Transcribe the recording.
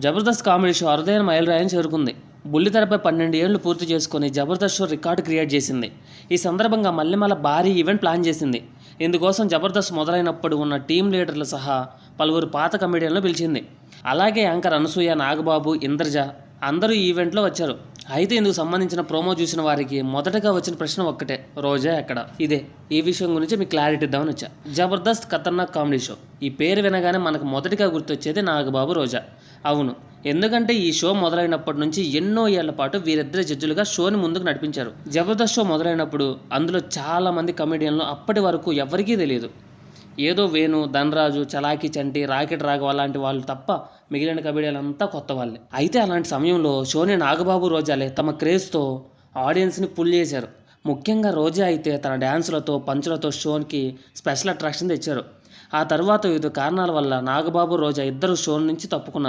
Jabardasth comedy show అరుదైన మైలురాయిని చేరుకుంది. బుల్లితెరపై 12 ఏళ్లు పూర్తి చేసుకుని జబర్దస్త్ షో రికార్డు క్రియేట్ చేసింది. ఈ సందర్భంగా మల్లెమాల భారీ ఈవెంట్ ప్లాన్ చేసింది. ఇందుకోసం జబర్దస్త్ మొదలైనప్పుడు ఉన్న టీం లీడర్లు సహా పలువురు పాత కమెడియన్లను పిలిచింది. అలాగే యాంకర్ అనసూయ, నాగబాబు, ఇంద్రజ అందరూ ఈ ఈవెంట్లో వచ్చారు. అయితే ఇందుకు సంబంధించిన ప్రోమో చూసిన వారికి మొదటగా వచ్చిన ప్రశ్న ఒక్కటే, రోజా ఎక్కడ? ఈ విషయం గురించి మీకు క్లారిటీ ఇద్దామని వచ్చా. జబర్దస్త్ ఖతర్నాక్ కామెడీ షో. ఈ పేరు వినగానే మనకు మొదటిగా గుర్తొచ్చేది నాగబాబు, రోజా. అవును, ఎందుకంటే ఈ షో మొదలైనప్పటి నుంచి ఎన్నో ఏళ్ల పాటు వీరిద్దరు జడ్జిలుగా షోని ముందుకు నడిపించారు. జబర్దస్త్ షో మొదలైనప్పుడు అందులో చాలామంది కమెడియన్లు అప్పటి వరకు ఎవరికీ తెలియదు. ఏదో వేణు, ధనరాజు, చలాకీ చంటి, రాకెట్ రాఘవ లాంటి వాళ్ళు తప్ప మిగిలిన కమెడియన్లంతా కొత్త వాళ్ళే. అయితే అలాంటి సమయంలో షోని నాగబాబు, రోజాలే తమ క్రేజ్తో ఆడియన్స్ని పుల్ చేశారు. ముఖ్యంగా రోజా అయితే తన డ్యాన్సులతో, పంచులతో షోకి స్పెషల్ అట్రాక్షన్ తెచ్చారు. ఆ తర్వాత వివిధ కారణాల వల్ల నాగబాబు, రోజా ఇద్దరు షో నుంచి తప్పుకున్నారు.